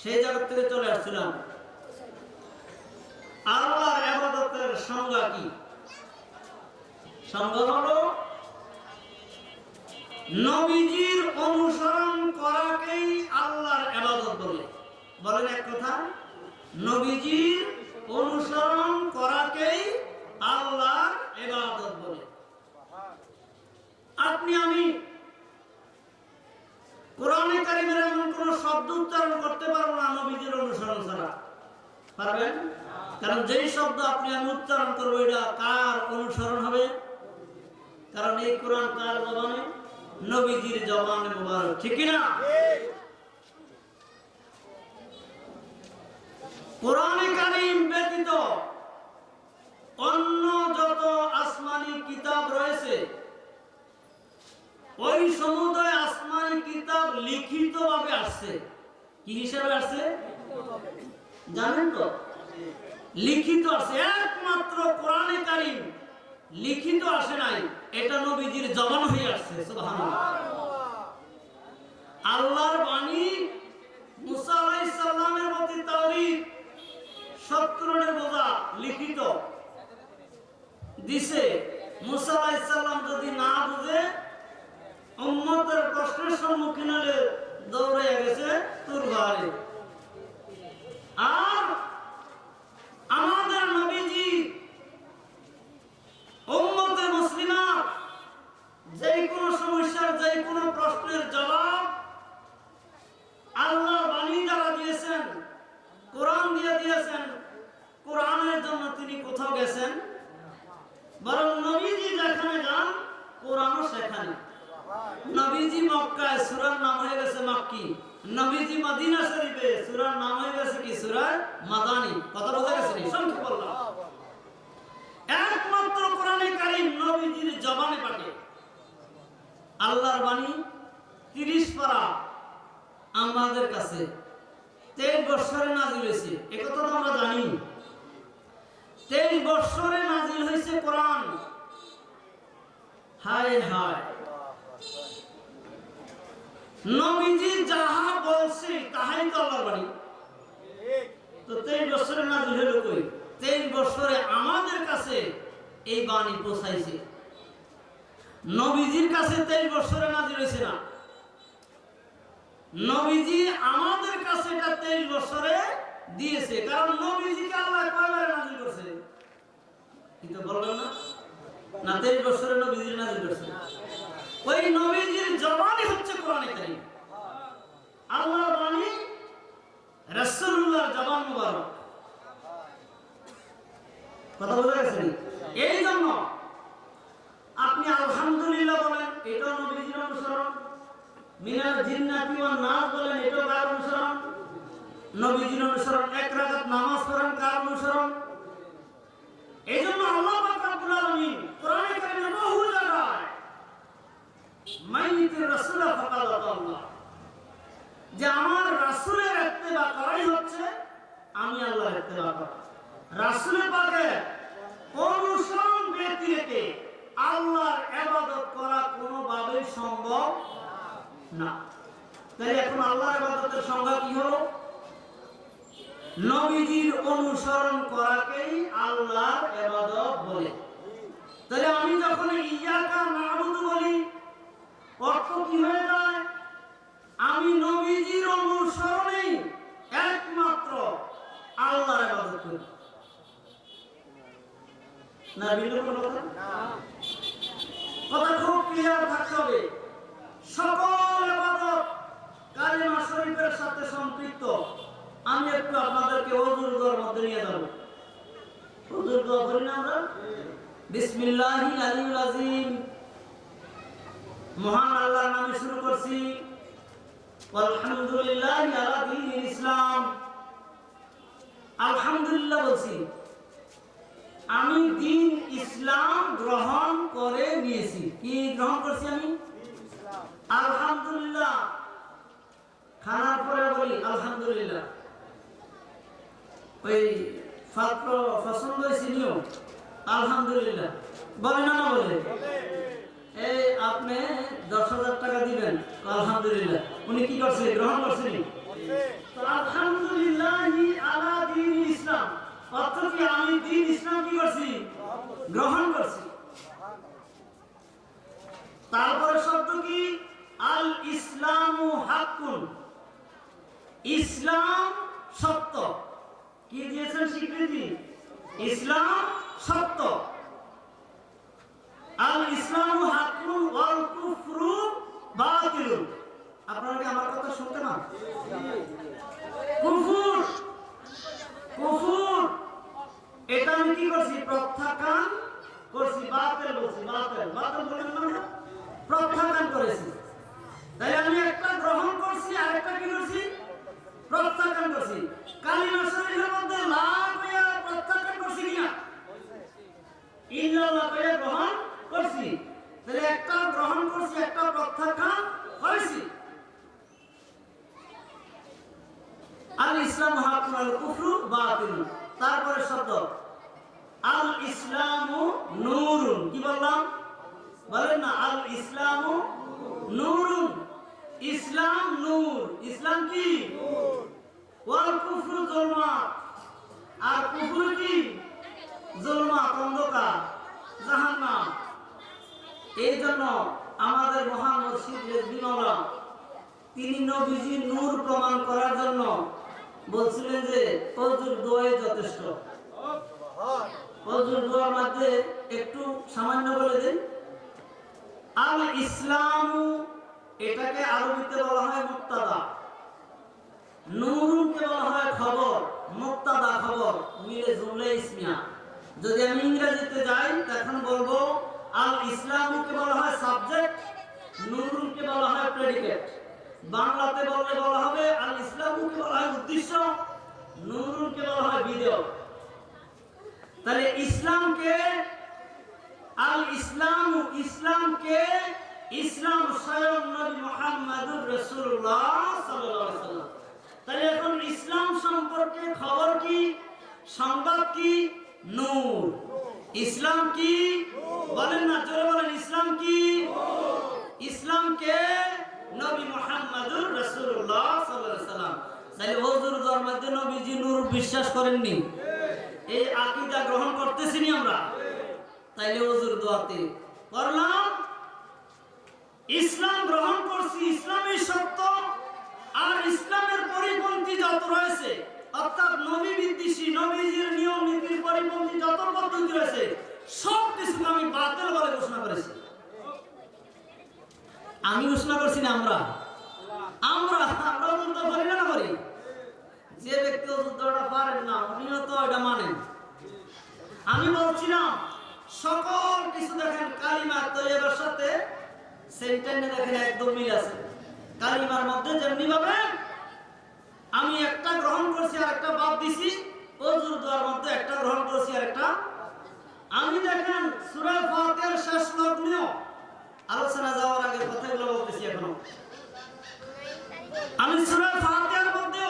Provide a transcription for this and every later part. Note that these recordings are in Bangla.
সেই জগৎ থেকে চলে আসছিলাম। আল্লাহর ইবাদতের সংজ্ঞা কি? সংজ্ঞা হলো নবীজির অনুসরণ করাকেই আল্লাহর ইবাদত বলে। বলেন এক কথা, নবীজির অনুসরণ করাকেই আল্লাহর ইবাদত বলে। আপনি আমি কোরআনে কারিমের এমন কোন শব্দ উচ্চারণ করতে পারবো না নবীজির অনুসরণ ছাড়া। পারবেন? কারণ যেই শব্দ আপনি আমি উচ্চারণ করবো এটা কার অনুসরণ হবে? কারণ এই কোরআন কার জবানে? নবীজির জবানে মুবারক, ঠিক না? কোরআনে কারীম ব্যতীত অন্য যত আসমানি কিতাব রয়েছে ওই সমুদয় আসমানি কিতাব লিখিত ভাবে আসছে। কি হিসাবে আসছে জানেন তো? লিখিত আসছে। একমাত্র কোরআনে কারীম লিখিত আসে নাই, এটা নবীজির জবান হয়ে আসছে। সুবহানাল্লাহ। আল্লাহর বাণী মুসা আলাইহিস সালামের প্রতি তাওরীত 70 রনের বোঝা লিখিত দিছে। মুসা আলাইহিস সালাম যদি না বুঝে উম্মতের প্রশ্নের সম্মুখীন হলে দৌড়ে গেছে তুর ঘরে। আর আমাদের নবীজি উম্মতে মুসলিমা যে কোনো সমস্যার যে কোনো প্রশ্নের জবাব আল্লাহর বাণী দ্বারা দিয়েছেন, কোরআন দিয়ে দিয়েছেন। কোরআনের জন্য তিনি কোথাও গেছেন? বরং নবীজি যেখানে যান কোরআনও সেখানে। নবীজি মক্কায় সূরার নাম হয়ে গেছে মাক্কি, নবীজি মদিনা শরীফে সূরার নাম হয়ে গেছে কি? সূরা মাদানী। কথা বোঝা গেছে? সংক্ষেপ বললাম। একমাত্র কোরআনে কারীম নবীজির জবানে পাঠে। আল্লাহর বাণী 30 পারা আমাদের কাছে 23 বছরে নাজিল হয়েছে। একথা তো আমরা জানি। 23 বছরে নাজিল হয়েছে কোরআন। হায় হায়, নবীজি যাহা বলছে তাহাই তো আল্লাহর বাণী। তো 23 বছরে নাজিল হলো কই? 23 বছরে আমাদের কাছে এই বাণী পৌঁছাইছে। নবীজির কাছে 23 বছরে নাজিল হয়েছে না। নবীজি আমাদের কাছে এটা 23 বছরে দিয়েছে। কারণ নবীজিকে আল্লাহ কয়বারে নাজিল করছে? কিন্তু বলবেন না, না 23 বছরে নবীজি নাজিল করছে। ওই নবীজির জবানই হচ্ছে কোরআনে কারীম। আল্লাহর বাণী রাসূলুল্লাহর জবান মুবারক। কথা বোঝা গেছে? এই জন্য আপনি আলহামদুলিল্লাহ বলেন, এটা নবীজির অনুসরণ। মিনাল জিন্নাতি ওয়ান নাস বলেন, এটা কার অনুসরণ? নবীজির অনুসরণ। এক রাকাত নামাজ পড়েন, কার অনুসরণ? এই জন্য আল্লাহ পাক রব্বুল আলামিন কোরআনে কারীমে বহু জায়গায় মাইয়িতুর রাসূল ফাকাদ আল্লাহ, যে আমার রাসূলের ইত্তেবা করাই হচ্ছে আমি আল্লাহর ইত্তেবা করা। রাসূলের পাকের অনুসরণ ব্যতি রেখে আল্লাহর ইবাদত করা কোনোভাবেই সম্ভব না। তাই এখন আল্লাহর ইবাদতের সংজ্ঞা কি হলো? নবীজির অনুসরণ করাকেই আল্লাহর ইবাদত বলে। তাহলে আমি যখন ইয়াকা নাবুদু বলি অর্থ কি হয়ে যায়? আমি নবীজির অনুসরণেই একমাত্র আল্লাহর ইবাদত করি। না বিলুপ্ত কথা না, কথা খুব ক্লিয়ার থাকতে হবে। সকল ইবাদত কালিমা শরীফের সাথে সম্পৃক্ত। আমি একটু আপনাদেরকে ওযুর দোয়ার মধ্যে নিয়ে যাব। ওযুর দোয়া করি না আমরা? বিসমিল্লাহিল আলিয়্যিল আযীম, মহান আল্লাহর নামে শুরু করছি। আলহামদুলিল্লাহি আলা দীনিল ইসলাম, আলহামদুলিল্লাহ বলছি, আমি দ্বীন ইসলাম গ্রহণ করে নিয়েছি। কি গ্রহণ করছি আমি? আলহামদুলিল্লাহ। খানার পরে বলি আলহামদুলিল্লাহ। ওই পাত্র পছন্দ হয়েছে নিও আলহামদুলিল্লাহ বলে না? না বলে? এই আপনি 10,000 টাকা দিবেন আলহামদুলিল্লাহ। উনি কি করছে? গ্রহণ করছেন। আলহামদুলিল্লাহ ইসলাম সত্য। কি দিয়েছেন স্বীকৃতি? ইসলাম সত্য। আল ইসলামু হাক্কুন ওয়াল কুফরু বাতিলুন। আপনারা কি আমার কথা শুনতে না? কুফর, কুফর এটা আমি কি করছি? প্রত্যাখ্যান করছি। বাতিল বলছি, বাতিল, বাতিল বলেন না, প্রত্যাখ্যান করেছি। তাই আমি একটা গ্রহণ করছি আর একটা কি করছি? প্রত্যাখ্যান করছি। কালিমা শরীফের মধ্যে লা কইয়া প্রত্যাখ্যান করছি কিনা? ইল্লাল্লাহ কইয়া গ্রহণ করছি। তাহলে একটা গ্রহণ করছি, একটা প্রত্যাখ্যান করেছি। আল ইসলাম হাক্কুন ওয়াল কুফরু বাতিল। তারপরে শব্দ আল ইসলামু নূরুন। কি বললাম? বলেন না, আল ইসলামু নূরুন। ইসলাম নূর। ইসলাম কি? ওয়াল কুফরু যুলমাত। আর কুফর কি? যুলমাত, অন্ধকার, জাহান্নাম। এই জন্য আমাদের মহান মুর্শিদ রেজভী মাওলানা তিনি নবীজির নূর প্রমাণ করার জন্য বলছিলেন যে হুজুর দোয়াই যথেষ্ট। হুজুর দোয়ার মধ্যে একটু সামান্য বলে দেন। আল ইসলামু, এটাকে আরবিতে বলা হয় মুক্তাদা, নূরুনকে বলা হয় খবর। মুক্তাদা খবর মিলে জুমলা ইসমিয়া। যদি আমি ইংরেজিতে যাই তখন বলবো আল ইসলামকে বলা হয় সাবজেক্ট, নূরুনকে বলা হয় প্রেডিকেট। বাংলাতে বললে বলা হবে আল ইসলামকে বলা হয় উদ্দেশ্য, নূরুনকে বলা হয় বিধেয়। তাহলে ইসলামকে আল ইসলাম, ইসলামকে ইসলাম স্বয়ং নবী মুহাম্মদুর রাসূলুল্লাহ সাল্লাল্লাহু আলাইহি ওয়াসাল্লাম। তাহলে এখন ইসলাম সম্পর্কে খবর কি, সংবাদ কি? নূর। ইসলাম কি? বলেন না, জোরে বলেন, ইসলাম কি? ইসলামকে নবী মুহাম্মদুর রাসূলুল্লাহ সাল্লাল্লাহু আলাইহি ওয়াসাল্লাম। তাহলে হুজুর ধর্মে নবীজি নূর বিশ্বাস করেননি, এই আকীদা গ্রহণ করতেছিনি আমরা। তাইলে হুজুর দোয়াতে করলাম ইসলাম গ্রহণ করছি, ইসলামই সত্য। আর ইসলামের পরিপন্থী যত রয়েছে, অর্থাৎ নবী বিদ্বেষী, নবীজির নিয়ম নীতির পরিপন্থী যত পদ্ধতি রয়েছে সব কিছু আমি বাতিল বলে ঘোষণা করেছি। আমি ঘোষণা করছি না, আমরা আমরা আমরা যুদ্ধ করি না করি। যে ব্যক্তি যুদ্ধটা পারেন না উনিও তো এটা মানেন। আমি বলছিলাম সকল কিছু দেখেন কালিমা তৈয়বার সাথে সেন্টেন্সে দেখেন একদম মিল আছে। কালিমার মধ্যে যেমনি ভাবে আমি একটা গ্রহণ করছি আর একটা বাদ দিছি, ওযুর দোয়ার মধ্যে একটা গ্রহণ করছি আর একটা। আমি দেখেন সূরা ফাতিহার শেষ লগ্ন আলোচনা যাওয়ার আগে কথাগুলো বলতেছি। এখন আমি সূরা ফাতিহার মধ্যে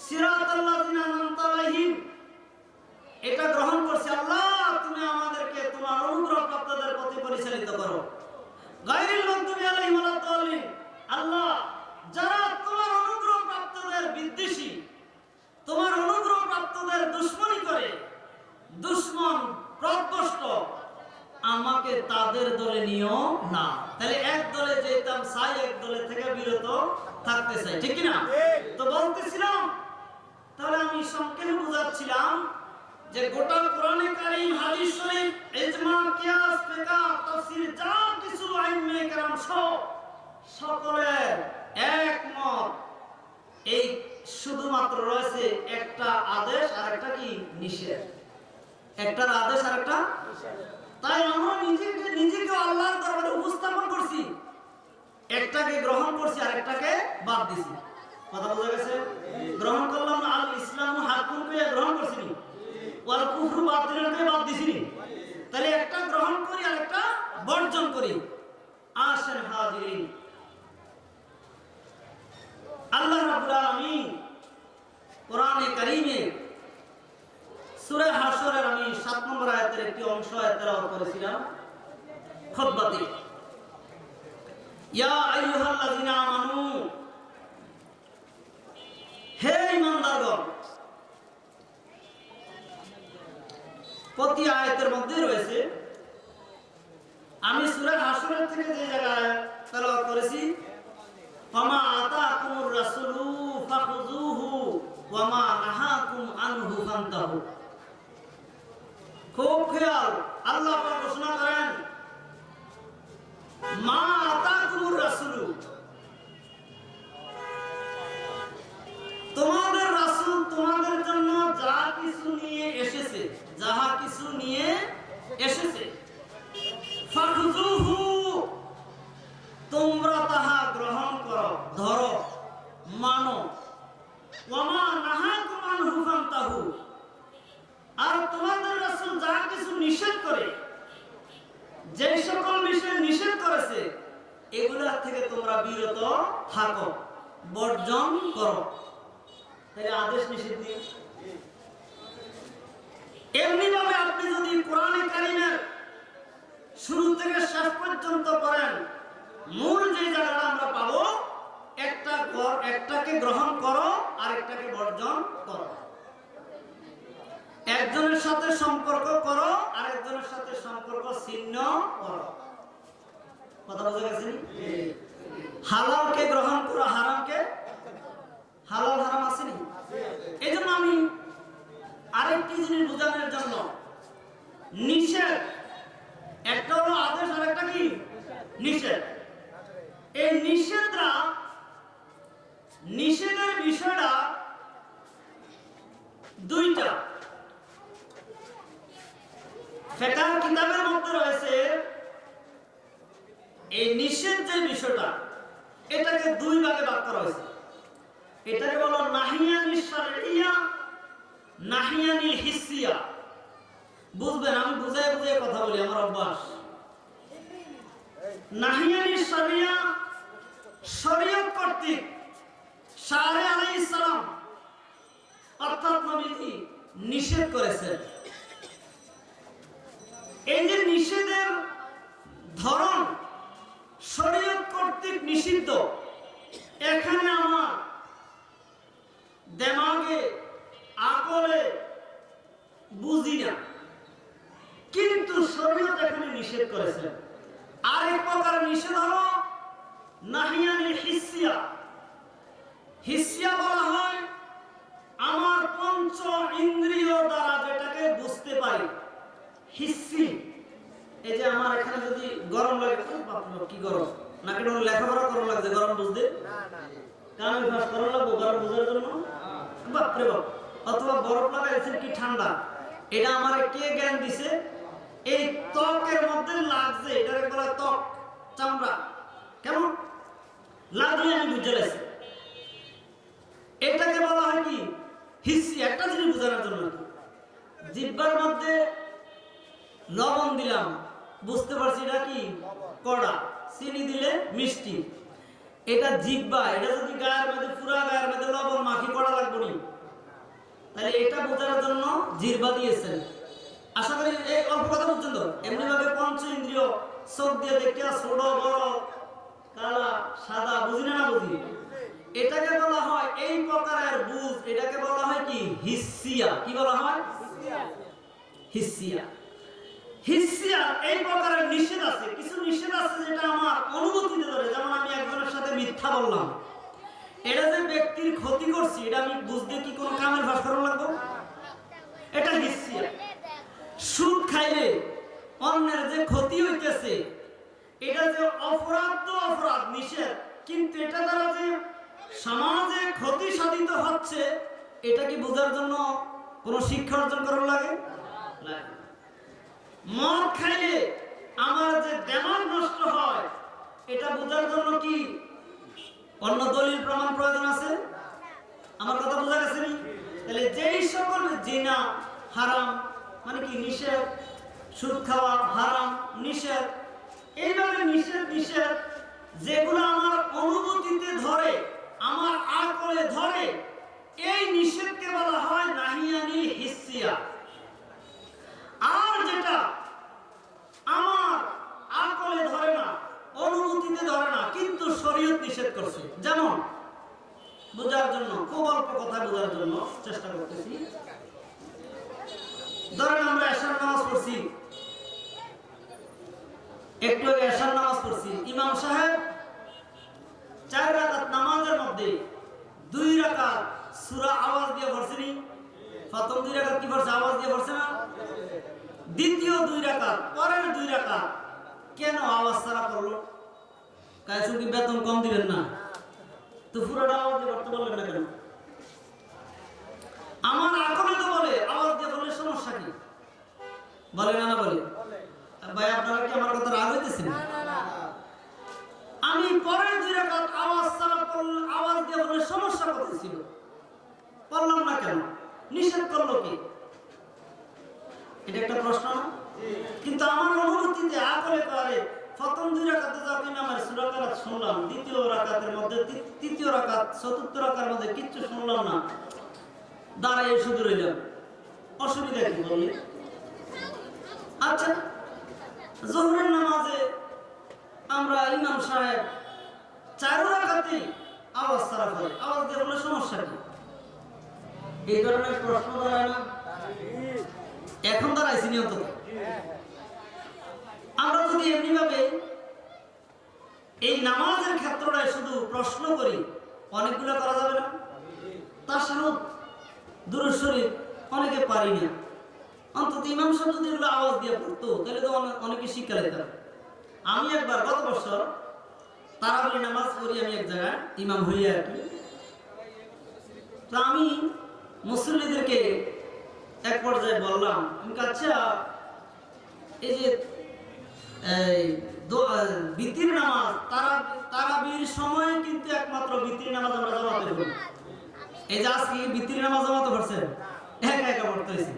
সিরাতাল লাযিনা আন'আমতা আলাইহিম এটা গ্রহণ করছি। আল্লাহ তুমি আমাদেরকে তোমার অনুগ্রহ প্রাপ্তদের পথে পরিচালিত করো। গায়রিল মাগদুবি আলাইহিম ওয়ালাদ দাল্লিন, আল্লাহ যারা তোমার অনুগ্রহ প্রাপ্তদের বিদ্বেষী, তোমার অনুগ্রহ প্রাপ্তদের দুশমনি করে, দুশমন প্রদ্বষ্ট, আমাকে তাদের দলে নিও না। তাহলে এক দলে যেতাম চাই, এক দলে থেকে বিরত থাকতে চাই, ঠিক কি না? তো বলতেছিলাম, তাহলে আমি সংক্ষেপে বুঝাচ্ছিলাম যে গোটা কোরআনে কারীম, হাদিস শরীফ, ইজমা, কিয়াস, ফিকহ, তাফসীর যা কিছু আইম্মে কেরাম সকলের একমত, এই শুধুমাত্র রয়েছে একটা আদেশ আর একটা কি নিষেধ। একটার আদেশ আর একটা নিষেধ। তাই আমরা নিজেকে আল্লাহর দরবারে উপস্থাপন করছি, একটাকে গ্রহণ করছি আর একটাকে বাদ দিছি। কথা বোঝা গেছে? গ্রহণ করলাম না, আল ইসলামু হাক্কুন কে গ্রহণ করছি, ওয়াল কুফরু বাতিলুন কে বাদ দিছি। তাহলে একটা গ্রহণ করি আর একটা বর্জন করি। আসেন হাজিরিন, আল্লাহ রাব্বুল আলামিন কোরআনে কারীমে সূরা হাশরের আমি 7 নম্বর আয়াতের একটি অংশ তেলাওয়াত করেছিলাম খুতবাতে। ইয়া আইয়ুহাল্লাযিনা আমানু, হে ঈমানদারগণ। প্রতি আয়াতের মধ্যে রয়েছে, আমি সূরা হাশরের থেকে যে জায়গায় তেলাওয়াত করেছি, ফামা আতাকুমুর রাসূলু আব্দাহু। খুব খেয়াল, আল্লাহ পাক ঘোষণা করেন মা আতাকুমুর রাসূলু, তোমাদের রাসূল তোমাদের জন্য যা কিছু নিয়ে এসেছে, যাহা কিছু নিয়ে এসেছে, ফাখুযুহু, তোমরা তাহা গ্রহণ করো, ধরো, মানো। ওয়ামা নাহাকুম আনহু ফান্তাহু, আর তোমাদের রাসূল যা কিছু নিষেধ করে, যে সকল বিষয় নিষেধ করেছে, এগুলা থেকে তোমরা বিরত থাকো, বর্জন করো। তাহলে আদেশ নিষেধ নিয়ে এমনি ভাবে আপনি যদি কোরআনে কারিমের শুরু থেকে শেষ পর্যন্ত পড়েন, মূল যে জায়গাটা আমরা পাবো, একটাকে গ্রহণ করো আর একটাকে বর্জন করো, একজনের সাথে সম্পর্ক করো আর একজনের সাথে সম্পর্ক ছিন্ন করো। কথা বোঝা গেছে? হালালকে গ্রহণ করো, হারামকে, হালাল হারাম আসেনি। এই জন্য আমি আরেকটি জিনিস বোঝানোর জন্য, নিষেধ একটা হলো আদেশ আর একটা কি নিষেধ। এই নিষেধের বিষয়টা দুইটা। ফিকহ কিতাবের মধ্যে রয়েছে এই নিষেধ যে বিষয়টা, এটাকে দুই ভাগে ভাগ করা হয়েছে। এটাকে বলো নাহিয়ানি শারঈয়া, নাহিয়ানি হিসিয়া। বুঝবেন, আমি বুঝাই বুঝাই কথা বলি, আমার অভ্যাস। নাহিয়ানি শারঈয়া, শরীয়ত কর্তৃক শারে আলাইহিস সালাম অর্থাৎ নবীজি নিষেধ করেছেন। এই যে নিষেধের ধরন শরীয়ত কর্তৃক নিষিদ্ধ, এখানে আমার দেমাগে আকলে বুঝি না, কিন্তু শরীয়ত এখানে নিষেধ করেছেন। আরেক প্রকার নিষেধ হলো নাহিয়ানি হিসিয়া। হিসিয়া বলা হয় আমার পঞ্চ ইন্দ্রিয় দ্বারা যেটাকে বুঝতে পারি, হিসি। এই যে আমার এখানে যদি গরম লাগে, কি গরম, নাকি লেখাপড়া করা লাগছে গরম বুঝতে, কারণ ফাঁস করা লাগবো গরম বুঝার জন্য, বাপরে বাপ। অথবা বরফ লাগাইছেন কি ঠান্ডা, এটা আমার কে জ্ঞান দিছে? এই ত্বকের মধ্যে লাগছে, এটাকে বলা ত্বক, চামড়া, কেমন লাগলে আমি বুঝে গেছি। এটাকে বলা হয় কি হিসি। একটা জিনিস বোঝানোর জন্য, জিহ্বার মধ্যে লবণ দিলাম, বুঝতে পারছি এটা কি কড়া, চিনি দিলে মিষ্টি, এটা জিহ্বা। এটা যদি গায়ের মধ্যে, পুরা গায়ের মধ্যে লবণ মাখি কড়া লাগবে না, তাহলে এটা বোঝানোর জন্য জিহ্বা দিয়েছেন। আশা করি এই অল্প কথা বুঝছেন তো। এমনি ভাবে পঞ্চ ইন্দ্রিয়, চোখ দিয়ে দেখতে ছোট বড় কালা সাদা, বুঝি না বুঝি, এটাকে বলা হয় এই প্রকারের বুঝ, এটাকে বলা হয় কি হিসিয়া। কি বলা হয়? হিসিয়া। হিসিয়া এই প্রকারের নিষেধ আছে, কিছু নিষেধ আছে যেটা আমার অনুমতিতে ধরে। যেমন আমি একজনের সাথে মিথ্যা বললাম, এটা যে ব্যক্তির ক্ষতি করছি, এটা আমি বুঝতে কি কোনো কামের ভাস করা লাগবো? এটা হিসিয়া। সুদ খাইলে অন্যের যে ক্ষতি হইতেছে, এটা যে অপরাধ, অপরাধ নিষেধ, কিন্তু এটা দ্বারা যে সমাজে ক্ষতি সাধিত হচ্ছে, এটা কি বোঝার জন্য কোনো শিক্ষা অর্জন করার লাগে? মদ খাইলে আমার যে দেমাগ নষ্ট হয়, এটা বোঝার জন্য কি অন্য দলিল প্রমাণ প্রয়োজন আছে? আমার কথা বোঝা গেছে? তাহলে যেই সকল জিনা হারাম, মানে কি নিষেধ, সুদ খাওয়া হারাম নিষেধ, এইভাবে নিষেধ নিষেধ যেগুলো আমার অনুভূতিতে ধরে, আমার আকলে ধরে, এই নিষেধকে বলা হয় নাহিয়ানি হিসিয়া। আর যেটা আমার আকলে ধরে না, অনুভূতিতে ধরে না, কিন্তু শরীয়ত নিষেধ করছে, যেমন বোঝার জন্য খুব অল্প কথা বোঝার জন্য চেষ্টা করতেছি। ধরেন আমরা এশার নামাজ পড়ছি, একটু আগে এশার নামাজ পড়ছি, ইমাম সাহেব 4 রাকাত নামাজের মধ্যে 2 রাকাত সূরা আওয়াজ দিয়ে পড়ছেন, প্রথম 2 রাকাত কি পড়ছে? আওয়াজ দিয়ে পড়ছে না? দ্বিতীয় 2 রাকাত, পরের 2 রাকাত কেন আওয়াজ ছাড়া পড়লো? কাছে কি বেতন কম দিবেন না? তো পুরোটা আওয়াজ দিয়ে পড়তে বললেন না কেন? আমার আকলে তো বলে আওয়াজ দিয়ে বললে সমস্যা কি? বলে না? না বলে? ভাই আপনারা কি আমার কথা রাগ হইতেছেন? আমি পরের 2 রাকাত আওয়াজ ছাড়া পড়লে, আওয়াজ দিয়ে বললে সমস্যা কোথায় ছিল? পড়লাম না কেন? নিষেধ করলো কি? এটা একটা প্রশ্ন না? কিন্তু আমার অনুভূতিতে আকলে করে প্রথম 2 রাকাতে যখন আমার সূরা কারাত শুনলাম, দ্বিতীয় রাকাতের মধ্যে, তৃতীয় রাকাত, চতুর্থ রাকাতের মধ্যে কিচ্ছু শুনলাম না, দাঁড়ায় শুধু রইলাম। অসুবিধা কি বললি? আচ্ছা, যোহরের নামাজে আমরা ইমাম সাহেব 4 রাকাতেই আওয়াজ ছাড়া পড়ে, আওয়াজ দিয়ে বলে সমস্যা কি? এই ধরনের প্রশ্ন দাঁড়ায় না? এখন দাঁড়াইছি নি অন্তত। আমরা যদি এমনি ভাবে এই নামাজের ক্ষেত্রটায় শুধু প্রশ্ন করি, অনেকগুলো করা যাবে না? তাশাহুদ, দুরূদ শরীফ অনেকে পারি না, অন্তত ইমাম সাহেব যদি এগুলো আওয়াজ দিয়ে পড়তো তাহলে তো অনেকে শিক্ষা নিতাম। আমি একবার গত বছর তারাবির নামাজ পড়ি, আমি এক জায়গায় ইমাম হইয়া আর কি। তো আমি মুসল্লিদেরকে এক পর্যায়ে বললাম, আচ্ছা এই যে বিতির নামাজ, তারাবির সময় কিন্তু একমাত্র বিতির নামাজ আমরা জামাতে পড়ি। এই যে আজকে বিতির নামাজ জামাতে পড়ছেন, একা একা পড়তে হয়েছে।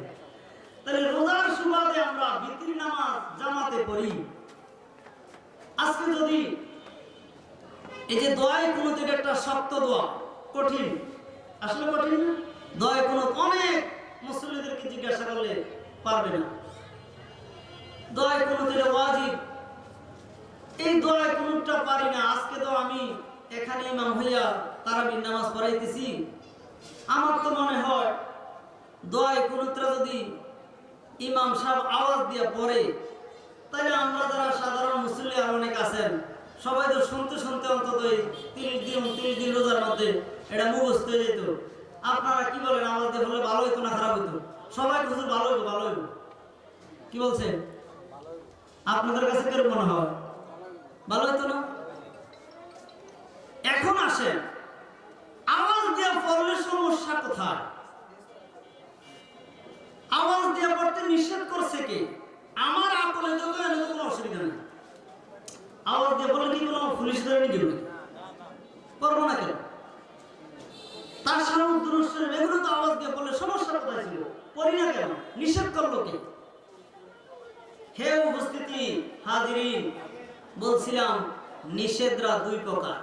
তাহলে রোজার সুবাদে আমরা বিতির নামাজ জামাতে পড়ি। আজকে যদি এই যে দোয়ায়ে কুনুতের একটা শক্ত দোয়া, কঠিন, আসলে কঠিন না? দোয়ায়ে কুনুত অনেক মুসল্লিদেরকে জিজ্ঞাসা করলে পারবে না। দোয়ায়ে কুনুতের ওয়াজিব, এই দোয়ায়ে কুনুতটা পারি না। আজকে তো আমি এখানে ইমাম হইয়া তারাবির নামাজ পড়াইতেছি, আমার তো মনে হয় দোয়ায়ে কুনুতটা যদি ইমাম সাহেব আওয়াজ দিয়ে পড়ে, তাহলে আমরা যারা সাধারণ মুসল্লি আর অনেক আছেন, সবাই তো শুনতে শুনতে অন্তত 30 দিন রোজার মধ্যে এটা মুখস্থ হয়ে যেত। আপনারা কি বলেন, আওয়াজ দিয়ে বললে ভালো হইতো না খারাপ হইতো? সবাই হুজুর ভালো হইতো, ভালো হইতো। কি বলছেন? আপনাদের কাছে কেরকম মনে হয়? ভালো হইতো না? এখন আসেন, আওয়াজ দিয়ে পড়লে সমস্যা কোথায়? আওয়াজ দিয়ে পড়তে নিষেধ করছে কে? আমার আকলে তো কোনো অসুবিধা নেই। আওয়াজ দিয়ে বলে কি কোনো পুলিশ ধরে নিয়ে যাবে? করবো না কেন? তাশাহুদ, দুরূদ শরীফ এগুলো তো আওয়াজ দিয়ে বললে সমস্যা কোথায় ছিল? পড়ি না কেন? নিষেধ করলো কে? হে উপস্থিতি হাজিরিন, বলছিলাম নিষেধরা 2 প্রকার।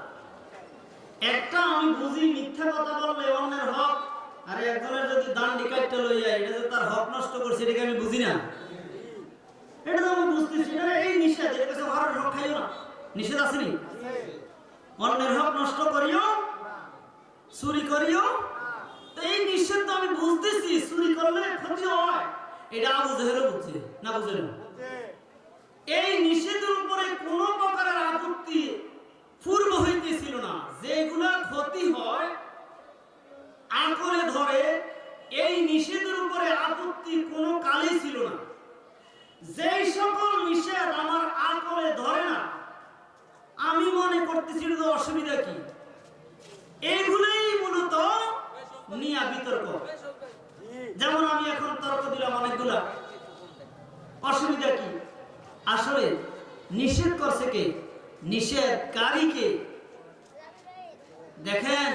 একটা আমি বুঝি মিথ্যা কথা বললে অন্যের হক, আর একজনের যদি দান্ডি কাটতে লই যায়, এটা যে তার হক নষ্ট করছে, এটাকে আমি বুঝি না। এটা তো আমি বুঝতেছি না, এই নিষেধ, এর কাছে ঘরের হক খাইও না, নিষেধ আসেনি? অন্যের হক নষ্ট করিও, চুরি করিও, তো এই নিষেধ তো আমি বুঝতেছি, চুরি করলে ক্ষতি হয়, এটা আবু জেহেলও বুঝছে না? বুঝে না? এই নিষেধের উপরে কোন প্রকারের আপত্তি পূর্ব হইতেছিল না। যেগুলা ক্ষতি হয় আকলে ধরে, এই নিষেধের উপরে আপত্তি কোনো কালেই ছিল না। যেই সকল নিষেধ আমার আকলে ধরে না, আমি মনে করতেছি তো অসুবিধা কি? এইগুলোই মূলত নিয়া বিতর্ক। যেমন আমি এখন তর্ক দিলাম অনেকগুলা, অসুবিধা কি? আসলে নিষেধ করছে কে? নিষেধকারী কে? দেখেন,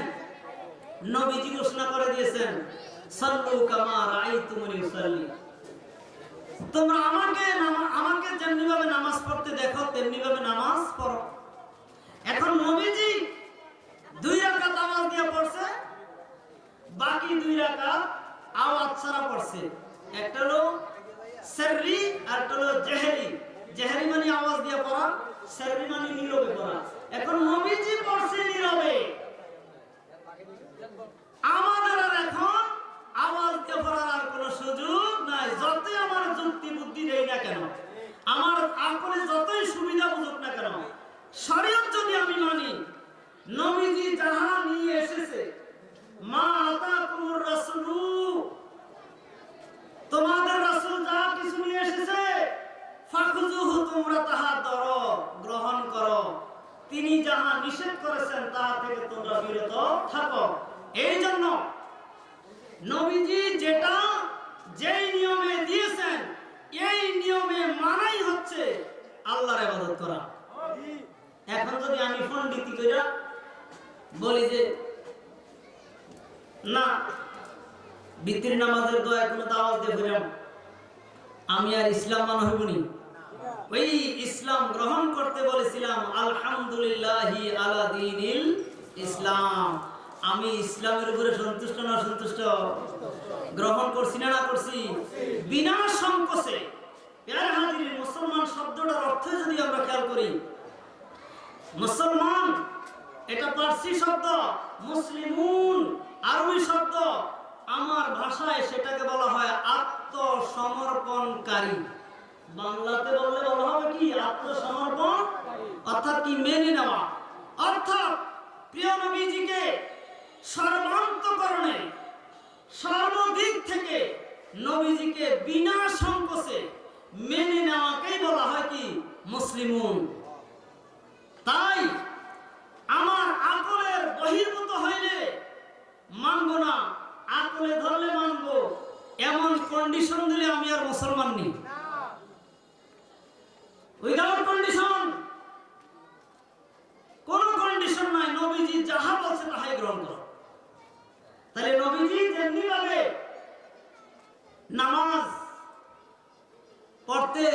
নবীজি ঘোষণা করে দিয়েছেন, সাল্লু কামা রাআইতুমুনি উসাল্লি। তোমরা আমাকে যেমনি ভাবে নামাজ পড়তে দেখো তেমনি ভাবে নামাজ পড়ো। এখন নবীজি 2 রাকাত আওয়াজ দিয়ে পড়ছে, বাকি 2 রাকাত আওয়াজ ছাড়া পড়ছে। একটা হলো সিররি আর একটা হলো জেহরি। জেহরি মানে আওয়াজ দিয়ে পড়া, সিররি মানে নীরবে পড়া। এখন নবীজি পড়ছে নীরবে, আমাদের আর এখন আওয়াজ দিয়ে পড়ার আর কোনো সুযোগ নাই। যতই আমার যুক্তি বুদ্ধি দেই না কেন, আমার আকলে যতই সুবিধা বুঝুক না কেন, শরীয়ত যদি আমি মানি, নবীজি যাহা নিয়ে এসেছে, মা আতাকুমুর রাসূলু নবীজি যেটা যেই নিয়মে দিয়েছেন এই নিয়মে মানাই হচ্ছে আল্লাহর ইবাদত করা। এখন যদি আমি পণ্ডিতি কইরা বলি যে না বিতির নামাজের দোয়া কোনো দাওয়াত দিয়ে ফিরাম, আমি আর ইসলাম মানা হইব নি? ওই ইসলাম গ্রহণ করতে বলেছিলাম আলহামদুলিল্লাহি আলা দীনিল ইসলাম, আমি ইসলামের উপরে সন্তুষ্ট না সন্তুষ্ট? গ্রহণ করছি না না করছি? বিনা সংকোচে। প্যারা হাজির মুসলমান শব্দটার অর্থ যদি আমরা খেয়াল করি, মুসলমান এটা পার্সি শব্দ, মুসলিমুন আরবি শব্দ, আমার ভাষায় সেটাকে বলা হয় আত্মসমর্পণকারী। বাংলাতে বললে বলা হবে কি? আত্মসমর্পণ, অর্থাৎ কি? মেনে নেওয়া। অর্থাৎ প্রিয় নবীজিকে সর্বান্তকরণে সর্বদিক থেকে নবীজিকে বিনা সংকোচে মেনে নেওয়াকেই বলা হয় কি? মুসলিমুন। তাই আমার আকলের বহির্ভূত হইলে মানব না, আকলে ধরলে মানব, এমন কন্ডিশন দিলে আমি আর মুসলমান নেই। উইদাউট কন্ডিশন, কোন কন্ডিশন নাই, নবীজি যাহা বলছে তাহাই গ্রহণ করো। তাহলে নবীজি যেমনি ভাবে নামাজ পড়তে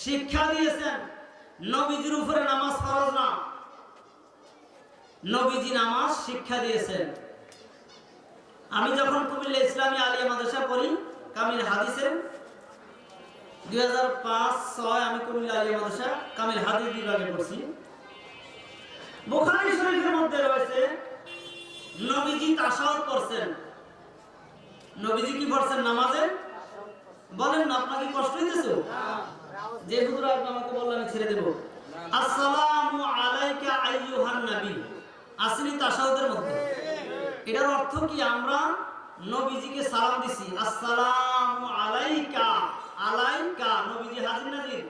শিক্ষা দিয়েছেন, নবীজির উপরে নামাজ ফরজ না, নবীজি নামাজ শিক্ষা দিয়েছেন। আমি যখন কুমিল্লা ইসলামী আলিয়া মাদ্রাসা পড়ি কামিল হাদিসে 2005-06 আমি কুমিল্লা আলিয়া মাদ্রাসা কামিল হাদিস বিভাগে পড়ছি। বুখারী শরীফের মধ্যে রয়েছে নবীজি তাশাহুদ পড়ছেন। নবীজি কি পড়ছেন নামাজে? বলেন না, আপনাকে কষ্ট হইতেছে? যে হুজুর আমাকে বললেন আমি ছেড়ে দেব। আসসালামু আলাইকা আইয়ুহান নবী আসলি তাশাহুদের মধ্যে। এটার অর্থ কি? আমরা নবীজিকে সালাম দিছি, আসসালামু আলাইকা। আলাইকা নবীজি হাজির নাজির?